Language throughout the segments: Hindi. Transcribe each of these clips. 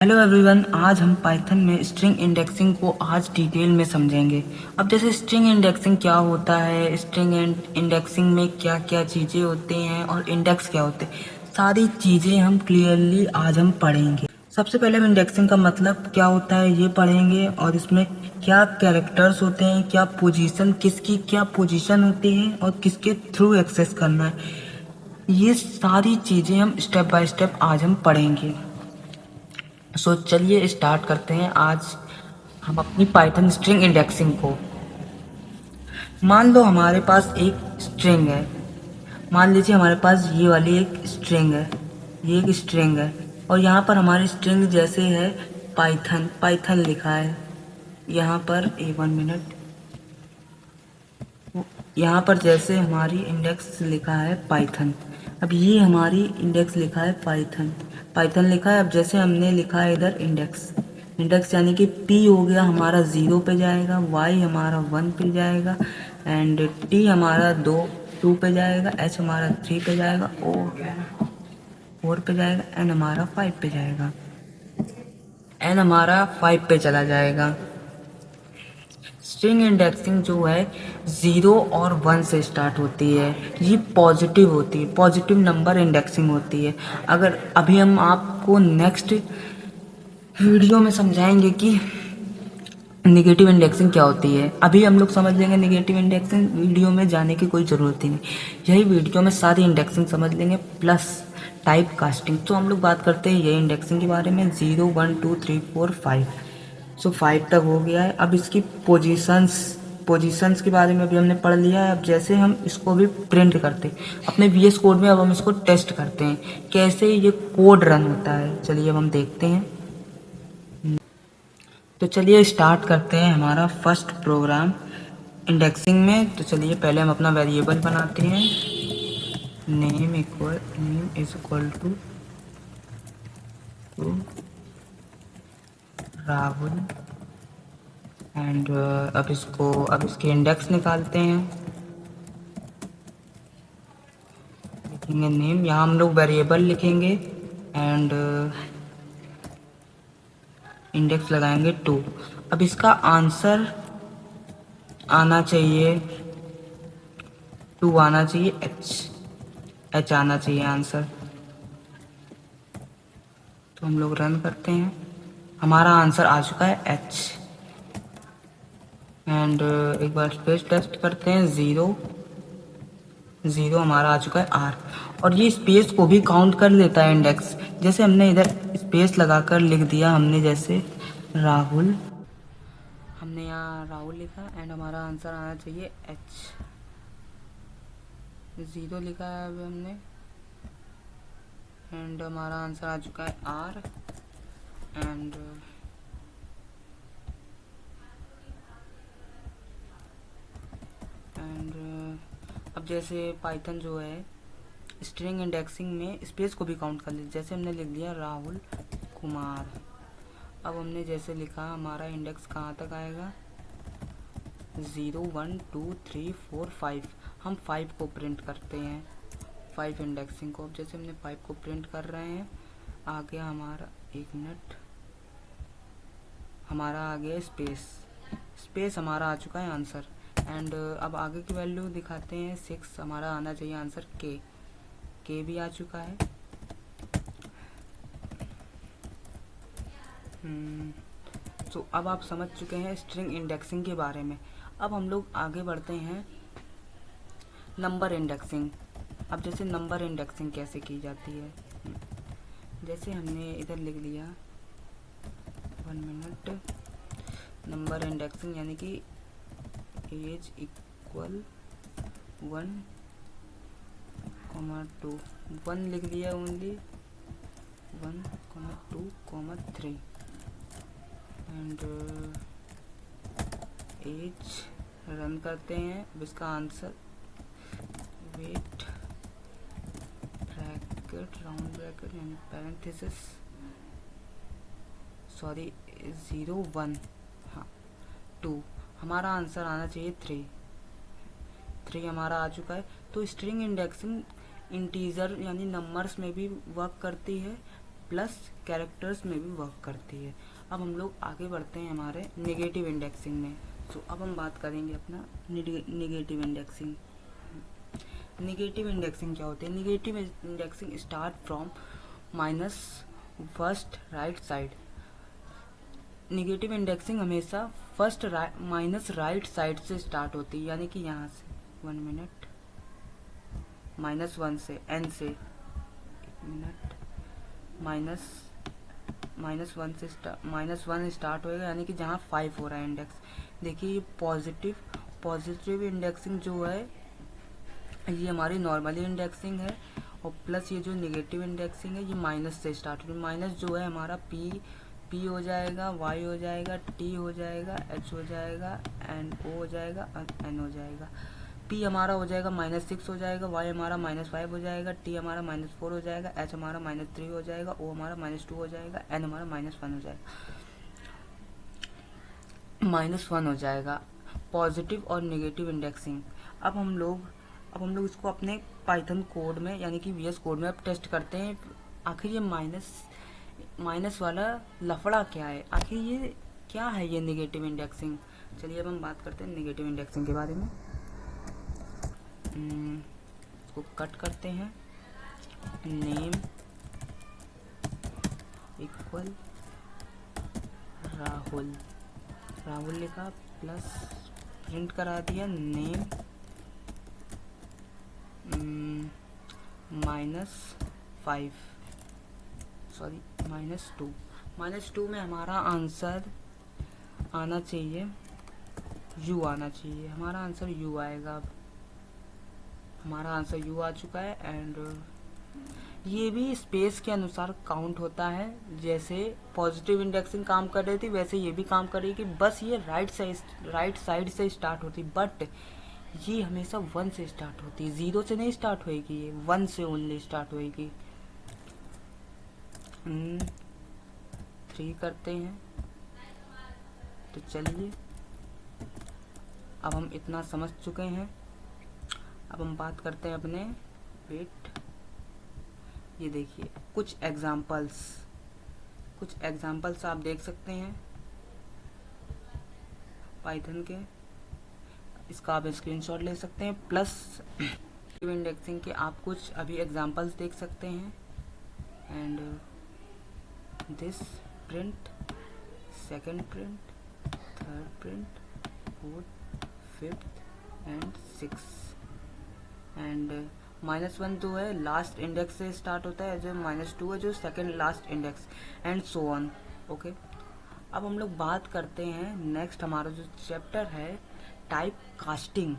हेलो एवरीवन, आज हम पाइथन में स्ट्रिंग इंडेक्सिंग को आज डिटेल में समझेंगे। अब जैसे स्ट्रिंग इंडेक्सिंग क्या होता है, स्ट्रिंग इंडेक्सिंग में क्या क्या चीज़ें होती हैं और इंडेक्स क्या होते हैं, सारी चीज़ें हम क्लियरली आज हम पढ़ेंगे। सबसे पहले हम इंडेक्सिंग का मतलब क्या होता है ये पढ़ेंगे और इसमें क्या कैरेक्टर्स होते हैं, क्या पोजीशन, किसकी क्या पोजीशन होती है और किसके थ्रू एक्सेस करना है, ये सारी चीज़ें हम स्टेप बाय स्टेप आज हम पढ़ेंगे। चलिए स्टार्ट करते हैं आज हम अपनी पाइथन स्ट्रिंग इंडेक्सिंग को। मान लो हमारे पास एक स्ट्रिंग है। मान लीजिए हमारे पास ये वाली एक स्ट्रिंग है, ये एक स्ट्रिंग है और यहाँ पर हमारी स्ट्रिंग जैसे है पाइथन, पाइथन लिखा है यहाँ पर। वन मिनट, यहाँ पर जैसे हमारी इंडेक्स लिखा है पाइथन। अब ये हमारी इंडेक्स लिखा है पाइथन, पाइथन लिखा है। अब जैसे हमने लिखा है इधर इंडेक्स, इंडेक्स यानी कि P हो गया हमारा 0 पे जाएगा, Y हमारा 1 पे जाएगा एंड T हमारा 2 पे जाएगा, H हमारा 3 पे जाएगा, O 4 पे जाएगा, N हमारा 5 पे जाएगा, N हमारा 5 पे चला जाएगा। स्ट्रिंग इंडेक्सिंग जो है 0 और 1 से स्टार्ट होती है, ये पॉजिटिव होती है, पॉजिटिव नंबर इंडेक्सिंग होती है। अगर अभी हम आपको नेक्स्ट वीडियो में समझाएंगे कि निगेटिव इंडेक्सिंग क्या होती है, अभी हम लोग समझ लेंगे निगेटिव इंडेक्सिंग, वीडियो में जाने की कोई ज़रूरत ही नहीं, यही वीडियो में सारी इंडेक्सिंग समझ लेंगे प्लस टाइप कास्टिंग। तो हम लोग बात करते हैं ये इंडेक्सिंग के बारे में। 0 1 2 3 4 5, 5 तक हो गया है। अब इसकी पोजीशंस के बारे में भी हमने पढ़ लिया है। अब जैसे हम इसको भी प्रिंट करते हैं अपने VS कोड में, अब हम इसको टेस्ट करते हैं कैसे ये कोड रन होता है। चलिए अब हम देखते हैं। तो चलिए स्टार्ट करते हैं हमारा फर्स्ट प्रोग्राम इंडेक्सिंग में। तो चलिए पहले हम अपना वेरिएबल बनाते हैं, name is equal to Rahul and अब इसके इंडेक्स निकालते हैं। लिखेंगे नेम, यहाँ हम लोग वेरिएबल लिखेंगे एंड इंडेक्स लगाएंगे 2। अब इसका आंसर आना चाहिए 2 आना चाहिए, एच आना चाहिए आंसर। तो हम लोग रन करते हैं, हमारा आंसर आ चुका है एच एंड एक बार स्पेस टेस्ट करते हैं, 0 हमारा आ चुका है आर। और ये स्पेस को भी काउंट कर लेता है इंडेक्स। जैसे हमने इधर स्पेस लगाकर लिख दिया हमने, जैसे राहुल, हमने यहाँ राहुल लिखा एंड हमारा आंसर आना चाहिए एच। 0 लिखा है अभी हमने एंड हमारा आंसर आ चुका है आर एंड अब जैसे पाइथन जो है स्ट्रिंग इंडेक्सिंग में स्पेस को भी काउंट कर लीजिए। जैसे हमने लिख दिया राहुल कुमार, अब हमने जैसे लिखा हमारा इंडेक्स कहाँ तक आएगा, 0 1 2 3 4 5। हम 5 को प्रिंट करते हैं, 5 इंडेक्सिंग को। अब जैसे हमने 5 को प्रिंट कर रहे हैं, आ गया हमारा, एक मिनट, हमारा आ गया स्पेस हमारा आ चुका है आंसर एंड अब आगे की वैल्यू दिखाते हैं। 6 हमारा आना चाहिए आंसर, के भी आ चुका है। तो अब आप समझ चुके हैं स्ट्रिंग इंडेक्सिंग के बारे में। अब हम लोग आगे बढ़ते हैं नंबर इंडेक्सिंग। अब जैसे नंबर इंडेक्सिंग कैसे की जाती है, जैसे हमने इधर लिख लिया, 1 मिनट, नंबर इंडेक्सिंग यानी कि एज इक्वल 1, 2, 1 लिख दिया ओनली, 1, 2, 3 एंड एज रन करते हैं। अब इसका answer, wait, bracket, round bracket and parenthesis, sorry 0 1, हाँ 2, हमारा आंसर आना चाहिए 3 हमारा आ चुका है। तो स्ट्रिंग इंडेक्सिंग इंटीजर यानी नंबर्स में भी वर्क करती है प्लस कैरेक्टर्स में भी वर्क करती है। अब हम लोग आगे बढ़ते हैं हमारे नेगेटिव इंडेक्सिंग में। तो अब हम बात करेंगे अपना नेगेटिव इंडेक्सिंग। नेगेटिव इंडेक्सिंग क्या होती है? Negative indexing start from minus first right side. Negative indexing हमेशा फर्स्ट माइनस राइट साइड से स्टार्ट होती है, यानी कि यहाँ से 1 मिनट -1 से n से 1 मिनट -1 स्टार्ट होएगा, यानी कि जहाँ 5 हो रहा है इंडेक्स। देखिए ये पॉजिटिव इंडेक्सिंग जो है ये हमारी नॉर्मली इंडेक्सिंग है, और प्लस ये जो नेगेटिव इंडेक्सिंग है ये माइनस से स्टार्ट होगी। माइनस जो है हमारा पी हो जाएगा, वाई हो जाएगा, टी हो जाएगा, एच हो जाएगा, एंड ओ हो जाएगा, एन हो जाएगा। पी हमारा हो जाएगा -6 हो जाएगा, वाई हमारा -5 हो जाएगा, टी हमारा -4 हो जाएगा, एच हमारा -3 हो जाएगा, ओ हमारा -2 हो जाएगा, एन हमारा -1 हो जाएगा। -1 हो जाएगा पॉजिटिव और नेगेटिव इंडेक्सिंग। अब हम लोग इसको अपने पाइथन कोड में यानी कि वीएस कोड में अब टेस्ट करते हैं। आखिर ये माइनस वाला लफड़ा क्या है, आखिर ये क्या है ये नेगेटिव इंडेक्सिंग। चलिए अब हम बात करते हैं नेगेटिव इंडेक्सिंग के बारे में। इसको कट करते हैं, नेम इक्वल राहुल लिखा, प्लस प्रिंट करा दिया नेम -5 सॉरी -2 में हमारा आंसर आना चाहिए u आना चाहिए। हमारा आंसर u आएगा। अब हमारा आंसर u आ चुका है। एंड ये भी स्पेस के अनुसार काउंट होता है। जैसे पॉजिटिव इंडेक्सिंग काम कर रही थी वैसे ये भी काम कर रही है कि बस ये राइट साइड से स्टार्ट होती, बट ये हमेशा 1 से स्टार्ट होती है, 0 से नहीं स्टार्ट होएगी, ये 1 से ओनली स्टार्ट होएगी। 3 करते हैं। तो चलिए अब हम इतना समझ चुके हैं। अब हम बात करते हैं अपने वेट। ये देखिए कुछ एग्जाम्पल्स आप देख सकते हैं पाइथन के। इसका आप स्क्रीनशॉट ले सकते हैं। प्लस इंडेक्सिंग के आप कुछ अभी एग्जाम्पल्स देख सकते हैं। And this print, second print, third print, fourth, fifth and 6 and -1 जो है लास्ट इंडेक्स से स्टार्ट होता है, जो -2 है जो second last index, and so on. Okay, अब हम लोग बात करते हैं नेक्स्ट हमारा जो चैप्टर है टाइप कास्टिंग।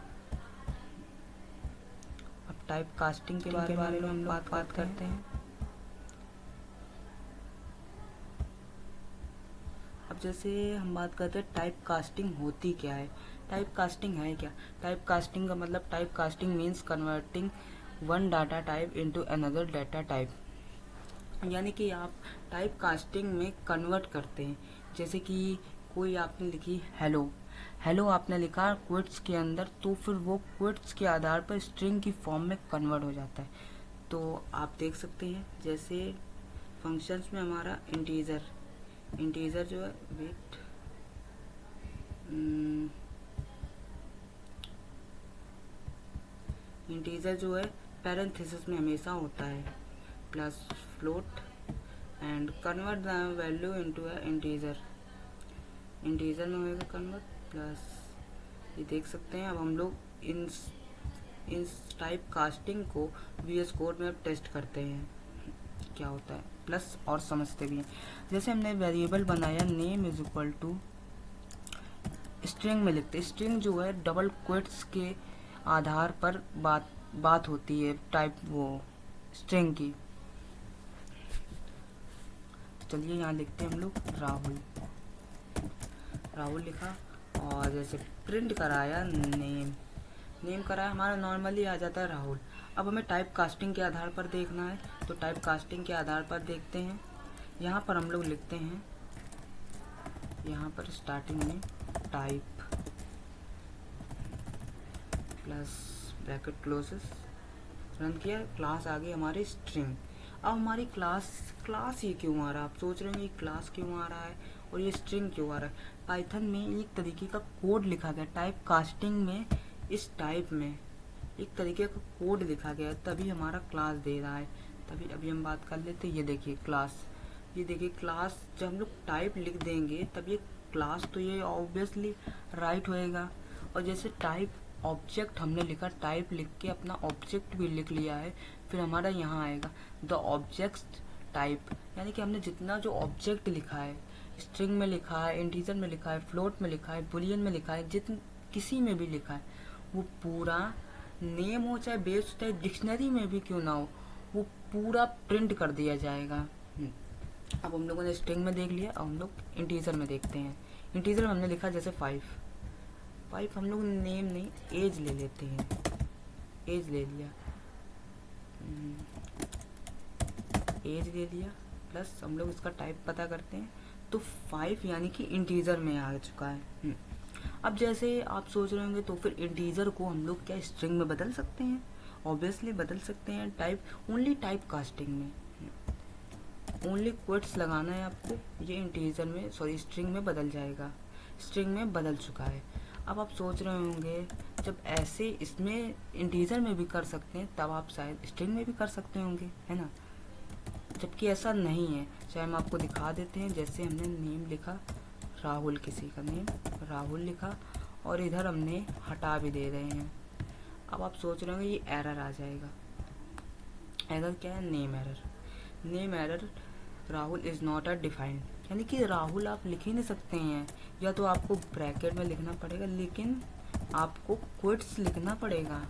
अब टाइप कास्टिंग के बारे में हम बात करते हैं। अब जैसे हम बात करते हैं टाइप कास्टिंग होती क्या है, टाइप कास्टिंग है क्या। टाइप कास्टिंग का मतलब type casting means converting one data type into another data type, यानी कि आप टाइप कास्टिंग में कन्वर्ट करते हैं। जैसे कि कोई आपने लिखी हेलो आपने लिखा क्विट्स के अंदर, तो फिर वो क्विट्स के आधार पर स्ट्रिंग की फॉर्म में कन्वर्ट हो जाता है। तो आप देख सकते हैं जैसे फंक्शंस में हमारा इंटीजर जो है वेट इंटीजर जो है पैरेंथेसिस में हमेशा होता है, plus float and convert the value into integer में होगा कन्वर्ट, प्लस ये देख सकते हैं। अब हम लोग इन टाइप कास्टिंग को वीएस कोड में अब टेस्ट करते हैं क्या होता है, प्लस और समझते भी हैं। जैसे हमने वेरिएबल बनाया name is equal to string में लिखते, स्ट्रिंग जो है डबल क्विट्स के आधार पर बात होती है टाइप वो स्ट्रिंग की। चलिए यहाँ लिखते हैं हम लोग राहुल लिखा, और जैसे प्रिंट कराया नेम कराया, हमारा नॉर्मली आ जाता है राहुल। अब हमें टाइप कास्टिंग के आधार पर देखना है, तो टाइप कास्टिंग के आधार पर देखते हैं। यहाँ पर हम लोग लिखते हैं, यहाँ पर स्टार्टिंग में type plus bracket closes, run किया, क्लास आ गई हमारी स्ट्रिंग। अब हमारी क्लास क्लास ये क्यों आ रहा है, आप सोच रहे हैं ये क्लास क्यों आ रहा है और ये स्ट्रिंग क्यों आ रहा है। पाइथन में एक तरीके का कोड लिखा गया, टाइप कास्टिंग में इस टाइप में एक तरीके का कोड लिखा गया है, तभी हमारा क्लास दे रहा है। तभी अभी हम बात कर लेते हैं, ये देखिए क्लास, ये देखिए क्लास, जब हम लोग टाइप लिख देंगे तब ये क्लास तो ये ऑब्वियसली राइट होएगा। और जैसे टाइप ऑब्जेक्ट हमने लिखा, टाइप लिख के अपना ऑब्जेक्ट भी लिख लिया है, फिर हमारा यहाँ आएगा द ऑब्जेक्ट टाइप, यानी कि हमने जितना जो ऑब्जेक्ट लिखा है, स्ट्रिंग में लिखा है, इंटीजर में लिखा है, फ्लोट में लिखा है, बुलियन में लिखा है, जितन किसी में भी लिखा है, वो पूरा नेम हो चाहे बेस हो चाहे डिक्शनरी में भी क्यों ना हो, वो पूरा प्रिंट कर दिया जाएगा। अब हम लोगों ने स्ट्रिंग में देख लिया, अब हम लोग इंटीजर में देखते हैं। इंटीजर में हमने लिखा जैसे 5, हम लोग नेम नहीं एज ले लेते हैं, एज ले लिया, एज ले लिया, प्लस हम लोग इसका टाइप पता करते हैं तो 5 यानी कि इंटीजर में आ चुका है। अब जैसे आप सोच रहे होंगे तो फिर इंटीजर को हम लोग क्या स्ट्रिंग में बदल सकते हैं, ऑब्वियसली बदल सकते हैं, टाइप ओनली टाइप कास्टिंग में ओनली क्वोट्स लगाना है आपको, ये इंटीजर में सॉरी स्ट्रिंग में बदल जाएगा, स्ट्रिंग में बदल चुका है। अब आप सोच रहे होंगे जब ऐसे इसमें इंटीजर में भी कर सकते हैं तब आप शायद स्ट्रिंग में भी कर सकते होंगे, है ना, जबकि ऐसा नहीं है। चाहे हम आपको दिखा देते हैं, जैसे हमने नेम लिखा राहुल, किसी का नेम राहुल लिखा और इधर हमने हटा भी दे रहे हैं। अब आप सोच रहे होंगे ये एरर आ जाएगा, एरर क्या है, name error, name error Rahul is not a defined, यानी कि राहुल आप लिख ही नहीं सकते हैं, या तो आपको ब्रैकेट में लिखना पड़ेगा, लेकिन आपको क्वोट्स लिखना पड़ेगा।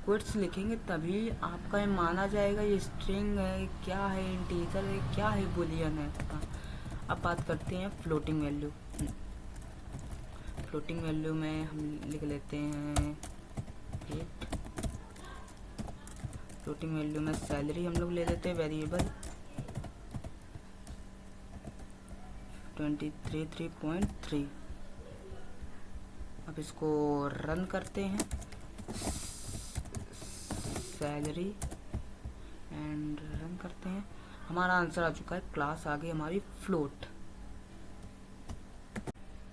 क्वोट्स लिखेंगे तभी आपका ये माना जाएगा ये स्ट्रिंग है, क्या है इंटीजर है, क्या है बुलियन है। अब बात करते हैं फ्लोटिंग वैल्यू। फ्लोटिंग वैल्यू में हम लिख लेते हैं 8, फ्लोटिंग वैल्यू में सैलरी हम लोग ले लेते हैं वेरिएबल 23.3। अब इसको रन करते हैं, सैलरी एंड रन करते हैं, हमारा आंसर आ चुका है, क्लास आ गई हमारी फ्लोट।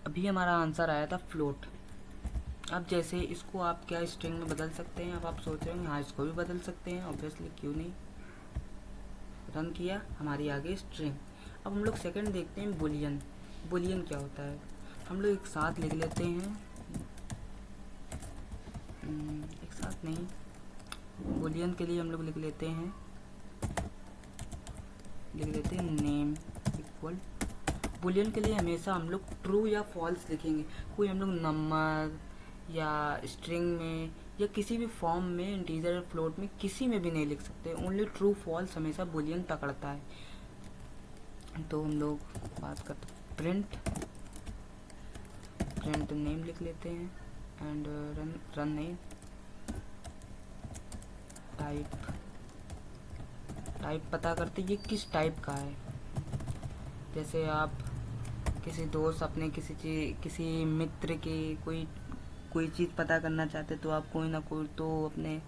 अभी हमारा आंसर आया था फ्लोट। अब जैसे इसको आप क्या स्ट्रिंग में बदल सकते हैं, अब आप सोच रहे होंगे हाँ इसको भी बदल सकते हैं, ऑब्वियसली क्यों नहीं। रन किया, हमारी आ गई स्ट्रिंग। अब हम लोग सेकंड देखते हैं बुलियन। बुलियन क्या होता है, हम लोग एक साथ लिख लेते हैं, एक साथ नहीं, बुलियन के लिए हम लोग लिख लेते हैं नेम इक्वल, बुलियन के लिए हमेशा हम लोग ट्रू या फॉल्स लिखेंगे, कोई हम लोग नंबर या स्ट्रिंग में या किसी भी फॉर्म में, इंटीजर या फ्लोट में किसी में भी नहीं लिख सकते, ओनली ट्रू फॉल्स हमेशा बुलियन पकड़ता है। तो हम लोग बात करते प्रिंट नेम लिख लेते हैं एंड रन नेम, टाइप पता करते ये किस टाइप का है। जैसे आप किसी दोस्त अपने किसी मित्र की कोई चीज़ पता करना चाहते तो आप कोई ना कोई तो अपने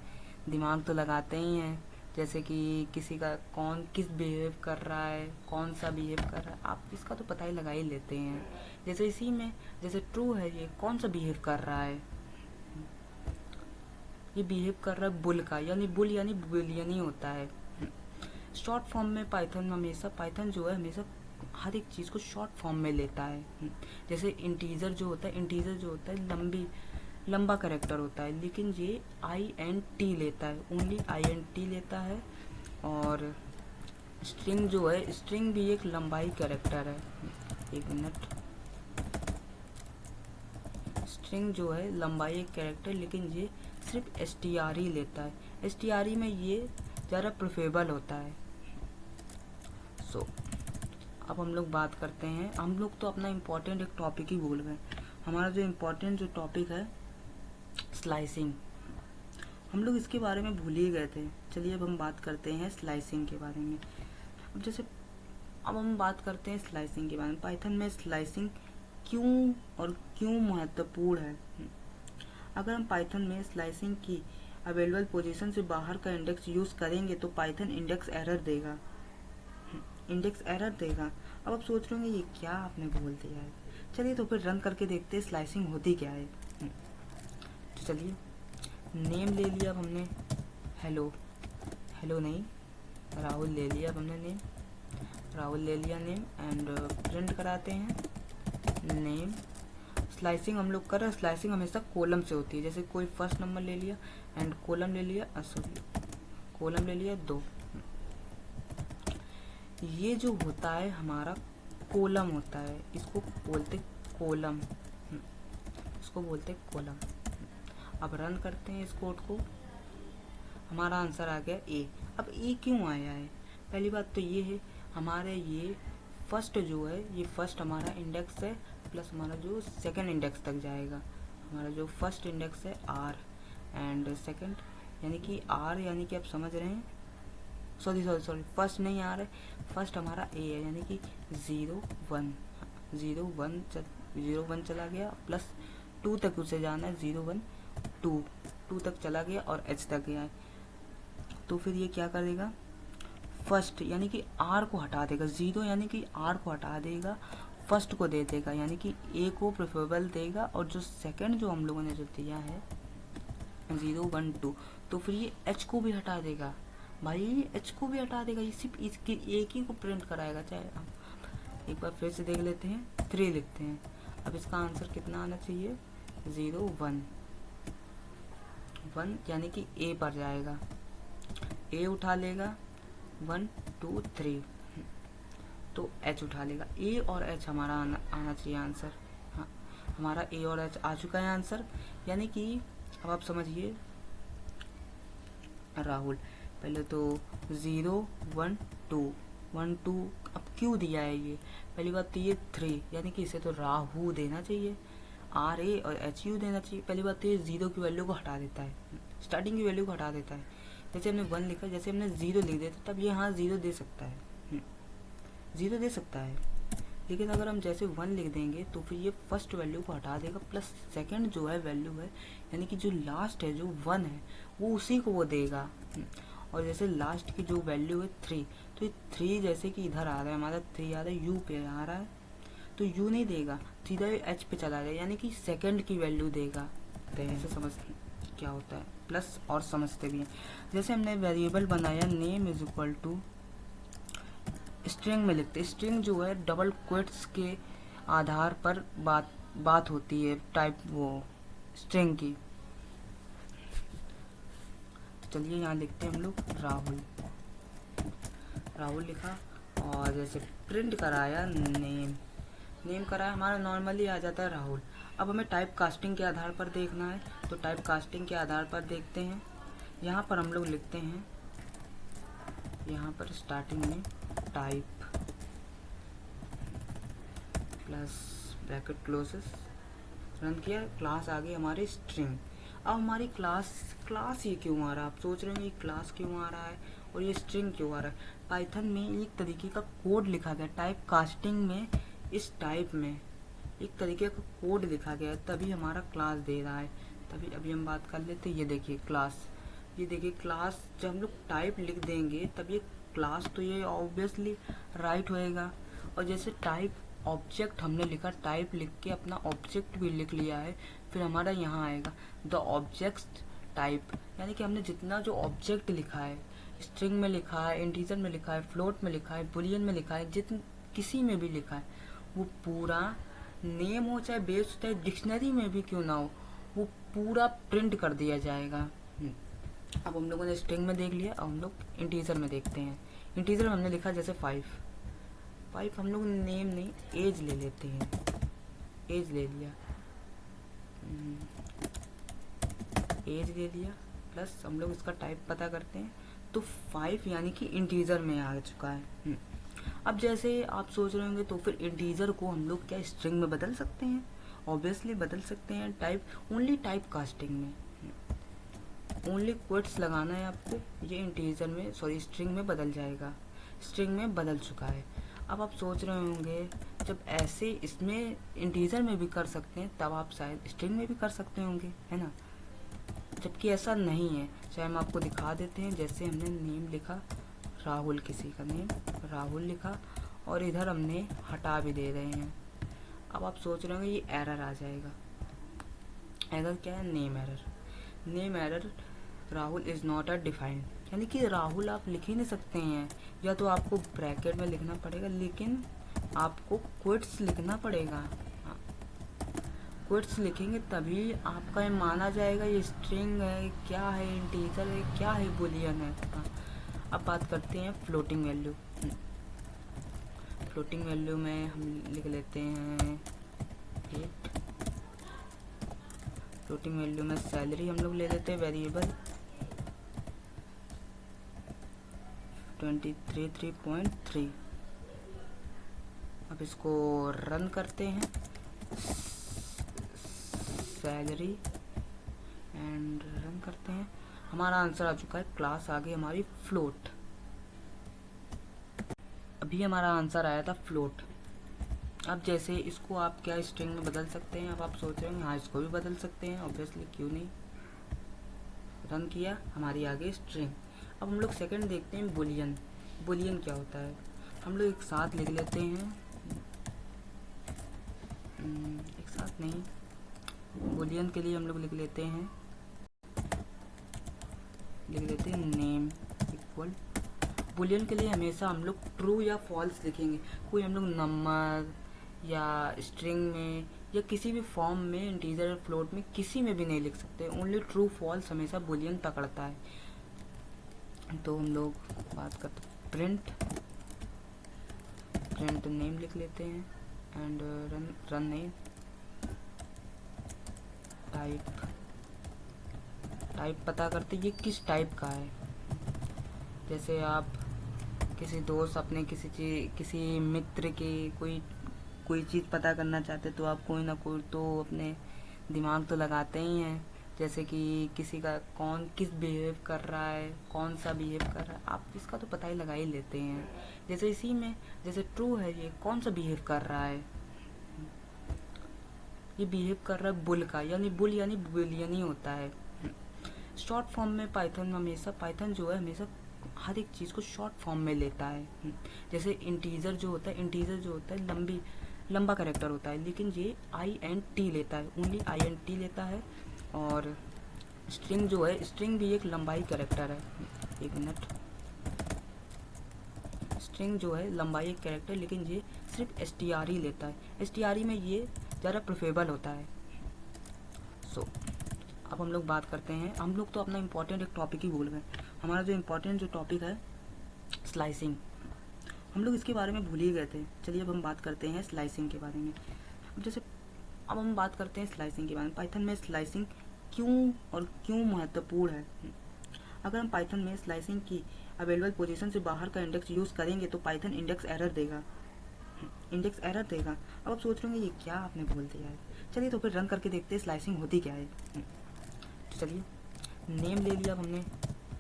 दिमाग तो लगाते ही हैं, जैसे कि किसी का कौन किस बिहेव कर रहा है, कौन सा बिहेव कर रहा है, आप इसका तो पता ही लगा ही लेते हैं। जैसे इसी में जैसे ट्रू है, ये कौन सा बिहेव कर रहा है, ये बिहेव कर रहा है बुल का, यानी बुल यानी बुलियन ही होता है। शॉर्ट फॉर्म में पाइथन जो है हमेशा हर एक चीज़ को शॉर्ट फॉर्म में लेता है। जैसे इंटीजर जो होता है लंबा कैरेक्टर होता है, लेकिन ये INT लेता है, ओनली INT लेता है। और स्ट्रिंग जो है, स्ट्रिंग भी एक लंबाई कैरेक्टर है, एक मिनट, स्ट्रिंग जो है लंबाई एक कैरेक्टर, लेकिन ये सिर्फ str ही लेता है, str में ये ज़रा प्रेफरेबल होता है। सो अब हम लोग बात करते हैं, हम लोग तो अपना इम्पोर्टेंट एक टॉपिक ही भूल गए। हमारा जो इम्पोर्टेंट जो टॉपिक है स्लाइसिंग, हम लोग इसके बारे में भूल ही गए थे। चलिए अब हम बात करते हैं स्लाइसिंग के बारे में। अब हम बात करते हैं स्लाइसिंग के बारे में। पाइथन में स्लाइसिंग क्यों महत्वपूर्ण है। अगर हम पाइथन में स्लाइसिंग की अवेलेबल पोजीशन से बाहर का इंडेक्स यूज़ करेंगे तो पाइथन इंडेक्स एरर देगा, इंडेक्स एरर देगा। अब आप सोच रहे होंगे ये क्या आपने बोल दिया है। चलिए तो फिर रन करके देखते हैं स्लाइसिंग होती क्या है। तो चलिए नेम ले लिया अब हमने, हेलो, हेलो नहीं, राहुल ले लिया अब हमने नेम, राहुल ले लिया नेम एंड प्रिंट कराते हैं नेम। स्लाइसिंग हम लोग कर रहे हैं, स्लाइसिंग हमेशा कॉलम से होती है। जैसे कोई फर्स्ट नंबर ले लिया एंड कॉलम ले लिया, सॉरी कॉलम ले लिया 2, ये जो होता है हमारा कॉलम होता है, इसको बोलते कॉलम, इसको बोलते कॉलम। अब रन करते हैं इस कोड को, हमारा आंसर आ गया ए। अब ए क्यों आया है, पहली बात तो ये है हमारे ये फर्स्ट जो है, ये फर्स्ट हमारा इंडेक्स है प्लस हमारा जो सेकंड इंडेक्स तक जाएगा। हमारा जो फर्स्ट इंडेक्स है आर एंड सेकंड, यानी कि आर यानी कि आप समझ रहे हैं, सॉरी सॉरी सॉरी फर्स्ट नहीं आ रहा है, फर्स्ट हमारा ए है यानी कि 0 1 0 1 चला गया प्लस 2 तक उसे जाना है, 0 1 2 तक चला गया और एच तक गया है। तो फिर ये क्या करेगा, फर्स्ट यानी कि आर को हटा देगा, 0 यानी कि आर को हटा देगा, फर्स्ट को दे देगा यानी कि ए को प्रेफरेबल देगा, और जो सेकंड जो हम लोगों ने जो दिया है 0 1 2, तो फिर ये एच को भी हटा देगा भाई, एच को भी हटा देगा, ये सिर्फ इसके एक ही को प्रिंट कराएगा। चाहे हम एक बार फिर से देख लेते हैं, 3 लिखते हैं। अब इसका आंसर कितना आना चाहिए, 0 1 1 यानी कि ए पर जाएगा, ए उठा लेगा 1 2 3, तो एच उठा लेगा। ए और एच हमारा आना चाहिए आंसर। हाँ, हमारा ए और एच आ चुका है आंसर, यानी कि अब आप समझिए राहुल, पहले तो 0 1 2 1 2, अब क्यों दिया है ये, पहली बात तो ये 3 यानी कि इसे तो राहु देना चाहिए, आर ए और एच यू देना चाहिए। पहली बात तो ये 0 की वैल्यू को हटा देता है, स्टार्टिंग की वैल्यू को हटा देता है। जैसे हमने 1 लिखा, जैसे हमने 0 लिख देता तब ये हाँ 0 दे सकता है, 0 दे सकता है। लेकिन अगर हम जैसे 1 लिख देंगे तो फिर ये फर्स्ट वैल्यू को हटा देगा, प्लस सेकंड जो है वैल्यू है यानी कि जो लास्ट है जो 1 है वो उसी को वो देगा। और जैसे लास्ट की जो वैल्यू है 3, तो ये 3 जैसे कि इधर आ रहा है हमारा, 3 आ रहा है यू पे आ रहा है, तो यू नहीं देगा, सीधा एच पे चला जाएगा यानी कि सेकंड की वैल्यू देगा। तो ऐसे समझ क्या होता है, प्लस और समझते भी हैं। जैसे हमने वेरिएबल बनाया name is equal to, string में लिखते, स्ट्रिंग जो है डबल क्वेट्स के आधार पर बात होती है, टाइप वो स्ट्रिंग की। चलिए यहाँ लिखते हैं हम लोग राहुल, राहुल लिखा और जैसे प्रिंट कराया नेम कराया, हमारा नॉर्मली आ जाता है राहुल। अब हमें टाइप कास्टिंग के आधार पर देखना है, तो टाइप कास्टिंग के आधार पर देखते हैं। यहाँ पर हम लोग लिखते हैं, यहाँ पर स्टार्टिंग में type plus bracket closes, run किया, क्लास आ गई हमारी स्ट्रिंग। अब हमारी क्लास ये क्यों आ रहा है, आप सोच रहे हैं ये क्लास क्यों आ रहा है और ये स्ट्रिंग क्यों आ रहा है। पाइथन में एक तरीके का कोड लिखा गया, टाइप कास्टिंग में इस टाइप में एक तरीके का कोड लिखा गया है, तभी हमारा क्लास दे रहा है। तभी अभी हम बात कर लेते हैं, ये देखिए क्लास, ये देखिए क्लास, जब हम लोग टाइप लिख देंगे तब ये क्लास तो ये ऑब्वियसली राइट होएगा। और जैसे टाइप ऑब्जेक्ट हमने लिखा, टाइप लिख के अपना ऑब्जेक्ट भी लिख लिया है, फिर हमारा यहाँ आएगा द ऑब्जेक्ट टाइप, यानी कि हमने जितना जो ऑब्जेक्ट लिखा है, स्ट्रिंग में लिखा है, इंटीजर में लिखा है, फ्लोट में लिखा है, बुलियन में लिखा है, जितने किसी में भी लिखा है, वो पूरा नेम हो चाहे बेस चाहे डिक्शनरी में भी क्यों ना हो, वो पूरा प्रिंट कर दिया जाएगा। अब हम लोगों ने स्ट्रिंग में देख लिया, अब हम लोग इंटीजर में देखते हैं। इंटीजर में हमने लिखा जैसे 5 हम लोग नेम नहीं एज ले लेते हैं, एज ले लिया, एज ले लिया, प्लस हम लोग इसका टाइप पता करते हैं, तो 5 यानी कि इंटीजर में आ चुका है। अब जैसे आप सोच रहे होंगे तो फिर इंटीजर को हम लोग क्या स्ट्रिंग में बदल सकते हैं, ऑब्वियसली बदल सकते हैं, टाइप ओनली टाइप कास्टिंग में ओनली क्वोट्स लगाना है आपको, ये इंटीजर में सॉरी स्ट्रिंग में बदल जाएगा, स्ट्रिंग में बदल चुका है। अब आप सोच रहे होंगे जब ऐसे इसमें इंटीजर में भी कर सकते हैं तब आप शायद स्ट्रिंग में भी कर सकते होंगे, है ना। जबकि ऐसा नहीं है। चाहे हम आपको दिखा देते हैं, जैसे हमने नेम लिखा राहुल, किसी का नेम राहुल लिखा और इधर हमने हटा भी दे रहे हैं। अब आप सोच रहे होंगे ये एरर आ जाएगा। एरर क्या है? Name error. Name error, Rahul is not a defined, यानी कि राहुल आप लिख ही नहीं सकते हैं। या तो आपको ब्रैकेट में लिखना पड़ेगा, लेकिन आपको क्विट्स लिखना पड़ेगा। क्विट्स लिखेंगे तभी आपका ये माना जाएगा ये स्ट्रिंग है, क्या है, इंटीजर है, क्या है, बुलियन है। अब बात करते हैं फ्लोटिंग वैल्यू। फ्लोटिंग वैल्यू में हम लिख लेते हैं 8। फ्लोटिंग वैल्यू में सैलरी हम लोग ले लेते हैं वेरिएबल 23.3। अब इसको रन करते हैं, सैलरी एंड रन करते हैं। हमारा आंसर आ चुका है, क्लास आ गई हमारी फ्लोट। अभी हमारा आंसर आया था फ्लोट। अब जैसे इसको आप क्या स्ट्रिंग में बदल सकते हैं? अब आप सोच रहे हैं हाँ इसको भी बदल सकते हैं, ऑब्वियसली क्यों नहीं। रन किया, हमारी आ गई स्ट्रिंग। अब हम लोग सेकंड देखते हैं बुलियन। बुलियन क्या होता है? हम लोग एक साथ लिख लेते हैं, एक साथ नहीं, बुलियन के लिए हम लोग लिख लेते हैं नेम इक्वल। बुलियन के लिए हमेशा हम लोग ट्रू या फॉल्स लिखेंगे। कोई हम लोग नंबर या स्ट्रिंग में या किसी भी फॉर्म में, इंटीजर फ्लोट में, किसी में भी नहीं लिख सकते। ओनली ट्रू फॉल्स हमेशा बुलियन पकड़ता है। तो हम लोग बात करते प्रिंट नेम लिख लेते हैं एंड रन नेम। टाइप पता करते ये किस टाइप का है। जैसे आप किसी दोस्त अपने किसी मित्र की कोई चीज़ पता करना चाहते तो आप कोई ना कोई तो अपने दिमाग तो लगाते ही हैं। जैसे कि किसी का कौन किस बिहेव कर रहा है, कौन सा बिहेव कर रहा है, आप इसका तो पता ही लगा ही लेते हैं। जैसे इसी में जैसे ट्रू है, ये कौन सा बिहेव कर रहा है, ये बिहेव कर रहा है बुल का, यानी बुल यानी बुलियन ही होता है। शॉर्ट फॉर्म में पाइथन जो है हमेशा हर एक चीज़ को शॉर्ट फॉर्म में लेता है। जैसे इंटीजर जो होता है लंबा कैरेक्टर होता है, लेकिन ये INT लेता है, ओनली INT लेता है। और स्ट्रिंग जो है, स्ट्रिंग भी एक लंबाई कैरेक्टर है। एक मिनट, स्ट्रिंग जो है लंबाई एक कैरेक्टर, लेकिन ये सिर्फ str ही लेता है। str में ये ज़्यादा प्रेफरेबल होता है। सो अब हम लोग बात करते हैं, हम लोग तो अपना इम्पोर्टेंट एक टॉपिक ही भूल गए। हमारा जो इम्पोर्टेंट जो टॉपिक है स्लाइसिंग, हम लोग इसके बारे में भूल ही गए थे। चलिए अब हम बात करते हैं स्लाइसिंग के बारे में। अब हम बात करते हैं स्लाइसिंग के बारे में। पाइथन में स्लाइसिंग क्यों महत्वपूर्ण है। अगर हम पाइथन में स्लाइसिंग की अवेलेबल पोजीशन से बाहर का इंडेक्स यूज़ करेंगे तो पाइथन इंडेक्स एरर देगा। अब आप सोच रहे होंगे ये क्या आपने बोल दिया है। चलिए तो फिर रन करके देखते हैं स्लाइसिंग होती क्या है। तो चलिए, नेम ले लिया अब हमने,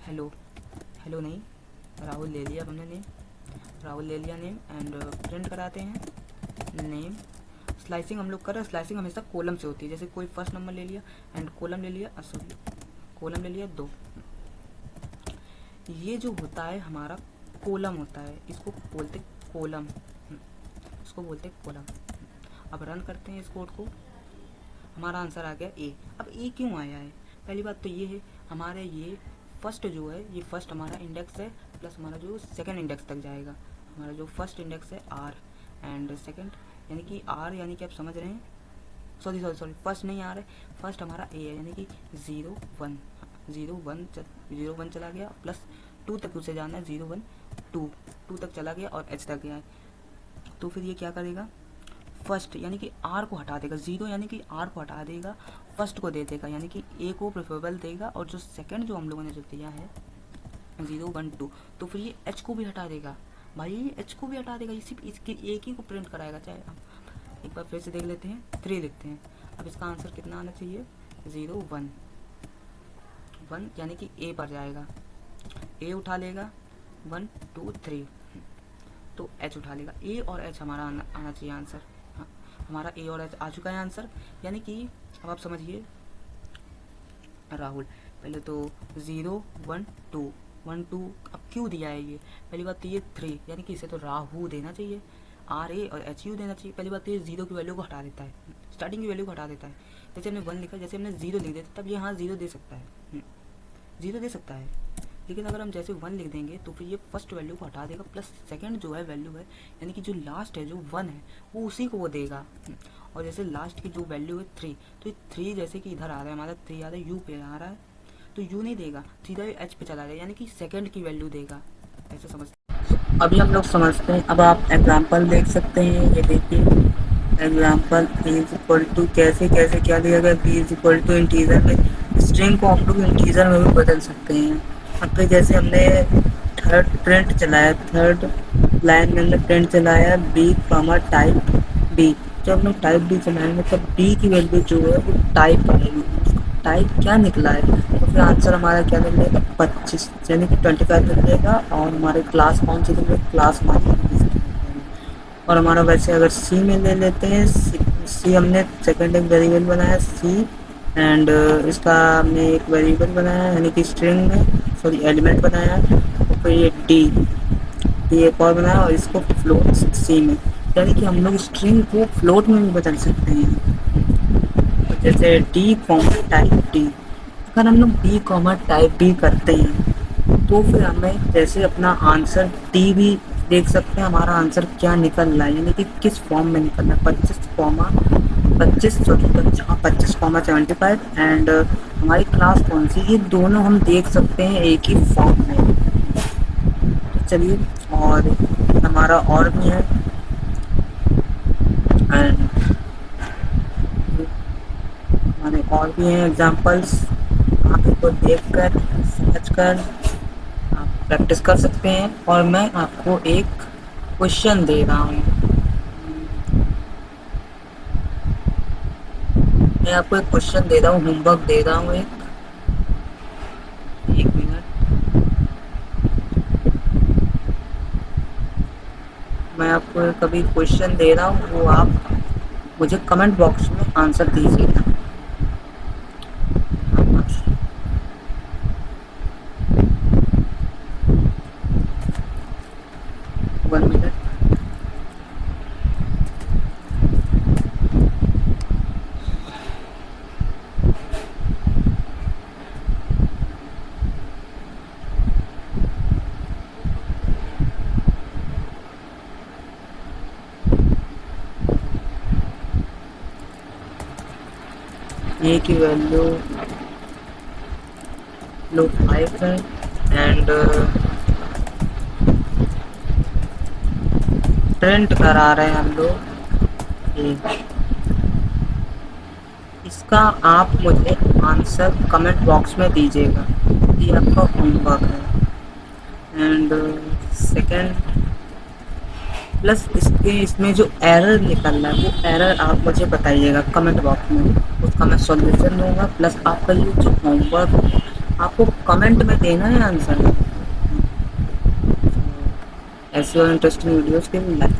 हेलो नहीं, राहुल ले लिया अब हमने नेम, राहुल ले लिया नेम एंड प्रिंट कराते हैं नेम। स्लाइसिंग हम लोग कर रहे हैं, स्लाइसिंग हमेशा कॉलम से होती है। जैसे कोई फर्स्ट नंबर ले लिया एंड कॉलम ले लिया, कॉलम ले लिया 2। ये जो होता है हमारा कॉलम होता है, इसको बोलते कॉलम, इसको बोलते कॉलम। अब रन करते हैं इस कोड को, हमारा आंसर आ गया ए। अब ए क्यों आया है? पहली बात तो ये है, हमारे ये फर्स्ट जो है, ये फर्स्ट हमारा इंडेक्स है प्लस हमारा जो सेकंड इंडेक्स तक जाएगा। हमारा जो फर्स्ट इंडेक्स है R एंड सेकंड यानी कि R यानी कि आप समझ रहे हैं, सॉरी फर्स्ट नहीं आ रहा है, फर्स्ट हमारा A है, यानी कि 0 1 चला गया, प्लस 2 तक उसे जाना है, 0 1 2 तक चला गया और H तक गया है। तो फिर ये क्या करेगा, फर्स्ट यानी कि R को हटा देगा, 0 यानी कि R को हटा देगा, फर्स्ट को दे देगा, यानी कि A को प्रेफरेबल देगा, और जो सेकंड जो हम लोगों ने जो दिया है 0 1 2, तो फिर ये H को भी हटा देगा। भाई ये H को भी हटा देगा, ये सिर्फ इसके एक ही को प्रिंट कराएगा। चाहे हम एक बार फिर से देख लेते हैं, 3 लिखते हैं। अब इसका आंसर कितना आना चाहिए, 0 1 यानी कि A पर जाएगा, A उठा लेगा 1 2 3, तो H उठा लेगा। A और H हमारा आना चाहिए आंसर। हाँ, हमारा A और H आ चुका है आंसर। यानी कि अब आप समझिए, राहुल। पहले तो 0 1 2 1 2, अब क्यों दिया है ये? पहली बात तो ये 3, यानी कि इसे तो राहु देना चाहिए, RA और HU देना चाहिए। पहली बात तो ये जीरो की वैल्यू को हटा देता है, स्टार्टिंग की वैल्यू को हटा देता है। जैसे हमने 1 लिखा, जैसे हमने 0 लिख देता, तब ये हाँ 0 दे सकता है, 0 दे सकता है। लेकिन अगर हम जैसे 1 लिख देंगे तो फिर ये फर्स्ट वैल्यू को हटा देगा, प्लस सेकंड जो है वैल्यू है, यानी कि जो लास्ट है, जो 1 है, वो उसी को वो देगा। और जैसे लास्ट की जो वैल्यू है 3, तो ये 3 जैसे कि इधर आ रहा है हमारा, 3 आ रहा है, यू पे आ रहा है, तो यू नहीं देगा, सीधा एच पे चला जाएगा, यानी कि सेकंड की वैल्यू देगा। ऐसे समझते। अभी हम लोग समझते हैं। अब आप एग्जाम्पल देख सकते हैं, ये देखिए एग्जाम्पल इज इक्वल टू, कैसे कैसे क्या दिया गया, B is equal to integer में, स्ट्रिंग को हम लोग इंटीजर में भी बदल सकते हैं। अब तो जैसे हमने थर्ड प्रिंट चलाया, थर्ड लाइन में हमने प्रिंट चलाया बी कॉमा टाइप बी, जब हम लोग टाइप बी चलाएंगे तब बी की वैल्यू जो है वो टाइप आएगी। टाइप क्या निकला है, तो फिर आंसर हमारा क्या निकलेगा, 25, यानी कि 25 निकलेगा। और हमारे क्लास कौन सी निकलेगी, क्लास हमारी। और हमारा वैसे अगर सी में ले लेते हैं, सी हमने सेकंड एक वेरिएबल बनाया सी, एंड इसका हमने एक वेरिएबल बनाया, यानी कि स्ट्रिंग में, सॉरी एलिमेंट बनाया। और फिर ये डी एक और बनाया, और इसको फ्लोट सी में, यानी कि हम लोग स्ट्रिंग को फ्लोट में भी बदल सकते हैं। जैसे डी कॉमा टाइप डी, अगर हम लोग डी कॉमा टाइप बी करते हैं तो फिर हमें जैसे अपना आंसर डी भी देख सकते हैं, हमारा आंसर क्या निकल रहा है, यानी कि किस फॉर्म में निकल रहा है, 25,75 एंड हमारी क्लास कौन सी, ये दोनों हम देख सकते हैं एक ही फॉर्म में। तो चलिए, और हमारा और भी है, एंड हमारे और भी हैं एग्जांपल्स, आप इनको देख कर समझ कर आप प्रैक्टिस कर सकते हैं। और मैं आपको एक क्वेश्चन दे रहा हूँ, मैं आपको एक क्वेश्चन दे रहा हूँ, होमवर्क दे रहा हूँ एक मिनट। मैं आपको कभी क्वेश्चन दे रहा हूँ, वो आप मुझे कमेंट बॉक्स में आंसर दीजिएगा। 1 मिनट। ए की वैल्यू लो 5 है, एंड प्रिंट करा रहे हैं हम लोग ये। इसका आप मुझे आंसर कमेंट बॉक्स में दीजिएगा, ये आपका होमवर्क है। एंड सेकंड, प्लस इसके इसमें जो एरर निकल रहा है वो एरर आप मुझे बताइएगा कमेंट बॉक्स में, उसका मैं सॉल्यूशन दूंगा। प्लस आपका ये जो होमवर्क है आपको कमेंट में देना है आंसर। ऐसे और इंटरेस्टिंग वीडियोस के लिए लाइक